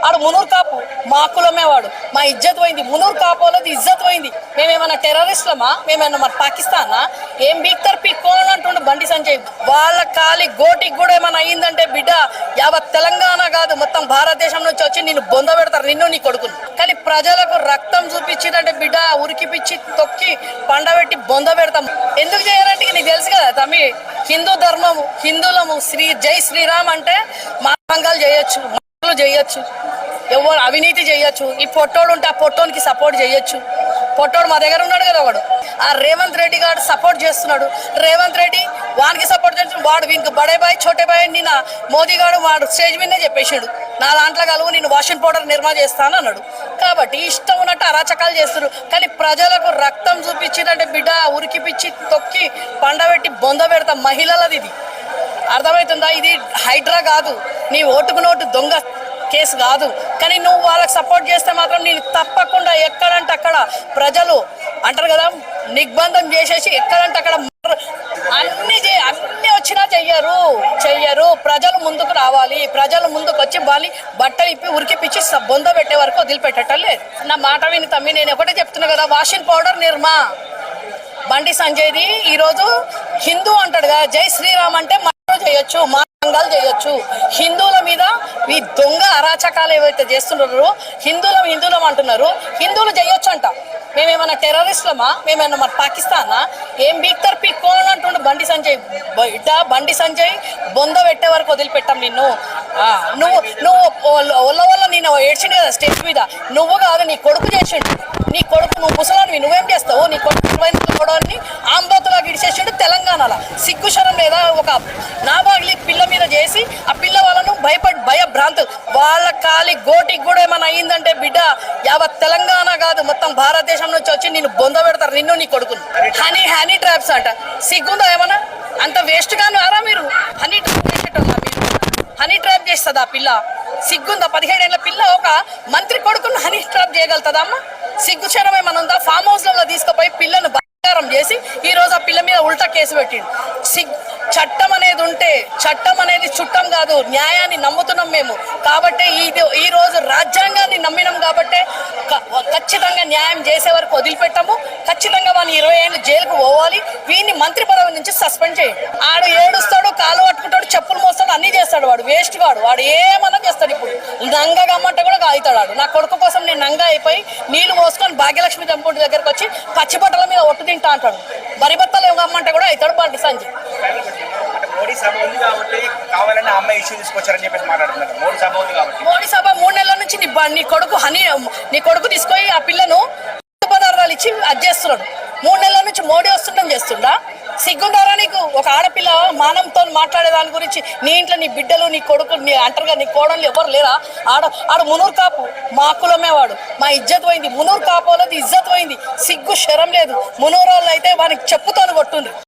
ఆడు మునూరు కాపు మా కులమే వాడు, మా ఇజ్జత్ పోయింది. మునూరు కాపోలది ఇజ్జత్ పోయింది. మేమేమన్నా టెర్రరిస్టులమా? మేమేమన్నా మన పాకిస్తానా? ఏం బీక్తారు పీక్కోని అంటుండు బండి సంజయ్. వాళ్ళ కాలి గోటికి కూడా ఏమైనా అయ్యిందంటే బిడ్డ యావత్ తెలంగాణ కాదు మొత్తం భారతదేశం నుంచి వచ్చి నిన్ను బొంద పెడతారు, నిన్ను నీ కొడుకుని. కానీ ప్రజలకు రక్తం చూపించిందంటే బిడ్డ ఉరికిపిచ్చి తొక్కి పండబెట్టి బొంద పెడతాం. ఎందుకు చేయరంటే నీకు తెలుసు కదా తమ్మి, హిందూ ధర్మము, హిందువులము, జై శ్రీరామ్ అంటే మాంగాలు చేయొచ్చు, మాటలు చేయొచ్చు, ఎవరు అవినీతి చేయొచ్చు. ఈ పొట్టోడు ఉంటే ఆ పొట్టోనికి సపోర్ట్ చేయొచ్చు. పొట్టోడు మా దగ్గర ఉన్నాడు కదా వాడు, ఆ రేవంత్ రెడ్డి గారు సపోర్ట్ చేస్తున్నాడు. రేవంత్ రెడ్డి వానికి సపోర్ట్ చేస్తున్నాడు. వాడు వీనికి బడే బాయ్ చోటే బాయ్ నిన్న మోదీ గారు వాడు స్టేజ్ మీదే చెప్పేసాడు, నా దాంట్లో కలుగు నేను వాషింగ్ పౌడర్ నిర్మా చేస్తాను అన్నాడు. కాబట్టి ఇష్టం ఉన్నట్టు అరాచకాలు చేస్తారు. కానీ ప్రజలకు రక్తం చూపించిందంటే బిడ్డ ఉరికిపిచ్చి తొక్కి పండబెట్టి బొంద పెడతాం. మహిళలది ఇది అర్థమవుతుందా? ఇది హైడ్రా కాదు, నీ ఓటుకు నోటు దొంగ కేసు కాదు. కానీ నువ్వు వాళ్ళకి సపోర్ట్ చేస్తే మాత్రం నేను తప్పకుండా ఎక్కడంటే అక్కడ ప్రజలు అంటారు కదా నిర్బంధం చేసేసి ఎక్కడంటే అక్కడ అన్ని వచ్చినా చెయ్యరు. ప్రజలు ముందుకు రావాలి, ప్రజలు ముందుకు వచ్చి బట్టలు ఇప్పి ఉరికిపిచ్చి బొంద పెట్టే వరకు వదిలిపెట్టడం లేదు. నా మాట విని తమ్మి, నేను ఒకటే చెప్తున్నా కదా, వాషింగ్ పౌడర్ నిర్మా బండి సంజయ్ది ఈరోజు హిందూ అంటాడు కదా, జై శ్రీరామ్ అంటే చేయొచ్చు, మాంగాలు చేయొచ్చు. హిందువుల మీద ఈ దొంగ అరాచకాలు ఏవైతే చేస్తున్నారో హిందువులం అంటున్నారు, హిందువులు చేయొచ్చు అంట. మేమేమన్నా టెర్రరిస్టులమా? మేమేమన్నా మన పాకిస్తానా? ఏం బీక్తారు పీక్కోని అంటుండు బండి సంజయ్. బండి సంజయ్ బొంద పెట్టే వరకు వదిలిపెట్టాం నిన్ను. నువ్వు ఒళ్ళ నేను ఏడ్చిండు కదా స్టేజ్ మీద, నువ్వు కాదు నీ కొడుకు చేసిండు. నీ కొడుకు నువ్వు ముసలానివి, నువ్వేం చేస్తావు? నీ కొడుకు కొడవని ఆంబోతులా గిడిచేసాడు తెలంగాణలో. సిగ్గుశరం లేదా? ఒక నాబాగిలి పిల్ల మీద చేసి ఆ పిల్ల వాళ్ళను భయభ్రాంతు వాళ్ళ కాలి గోటికి కూడా ఏమైనా అయ్యిందంటే బిడ్డ యావత్ తెలంగాణ కాదు మొత్తం భారతదేశం నుంచి వచ్చి నిన్ను బొంద పెడతారు, నిన్ను నీ కొడుకుని. హనీ ట్రాప్స్ అంట, సిగ్గుందా ఏమన్నా? అంత వేస్ట్ గాను ఆరా మీరు? హనీ ట్రాప్ చేసేటోళ్ళ మీరు? హనీ ట్రాప్ చేస్తుందా పిల్ల? సిగ్గుందా? 17 ఏళ్ల పిల్ల ఒక మంత్రి కొడుకుని హనీ ట్రాప్ చేయగలుగుతుందా అమ్మ? సిగ్గుచరం ఏమన్నా ఉందా? ఫామ్ హౌస్లలో తీసుకుపోయి పిల్లను బలాత్కారం చేసి ఈ రోజు ఆ పిల్ల మీద ఉల్టా కేసు పెట్టిండు. చట్టం అనేది ఉంటే, చట్టం అనేది చుట్టం కాదు, న్యాయాన్ని నమ్ముతున్నాం మేము. కాబట్టి ఈ రోజు రాజ్యాంగాన్ని నమ్మినాం కాబట్టి ఖచ్చితంగా న్యాయం చేసే వరకు వదిలిపెట్టాము. ఖచ్చితంగా వాడిని 20 ఏళ్ళు జైలుకు పోవాలి. వీడిని మంత్రి పదవి నుంచి సస్పెండ్ చేయండి. ఆడు ఏడుస్తాడు, కాలు పట్టుకుంటాడు, చెప్పులు మోస్తాడు, అన్ని చేస్తాడు. వేస్ట్ వాడు ఏమన్నా చేస్తాడు. ఇప్పుడు నంగా గమ్మంటే కూడా కాగుతాడు. నా కొడుకు కోసం నేను నంగా అయిపోయి నీళ్లు మోసుకొని భాగ్యలక్ష్మి టెంపుల్ దగ్గరకు వచ్చి పచ్చిబట్టల మీద ఒట్టు తింటా అంటాడు. బరిబత్తలు ఏమమ్మంటే కూడా అవుతాడు బండి సంజయ్. మోడీ సభ ఉంది కాబట్టి కావాలని అమ్మాయి ఇష్యూ తీసుకొచ్చారని చెప్పేసి మాట్లాడుతున్నారు. మోడీ సభ 3 నెలల నుంచి నీ కొడుకు తీసుకొని ఆ పిల్లను పదార్థాలు ఇచ్చి అది చేస్తున్నాడు. 3 నెలల నుంచి మోడీ వస్తుండని చేస్తుండా? సిగ్గుండారా నీకు? ఒక ఆడపిల్ల మానంతో మాట్లాడే దాని గురించి నీ ఇంట్లో నీ బిడ్డలు, నీ కొడుకు, నీ అంటారుగా నీ కోడళ్ళు ఎవరు లేరా? ఆడు మునూరు కాపు మా కులమే వాడు, మా ఇజ్జత్ పోయింది. మునూరు కాపోలది ఇజ్జత్ పోయింది. సిగ్గు శరం లేదు. మునూరు వాళ్ళు అయితే వానికి చెప్పుతోని కొట్టుండ్రు.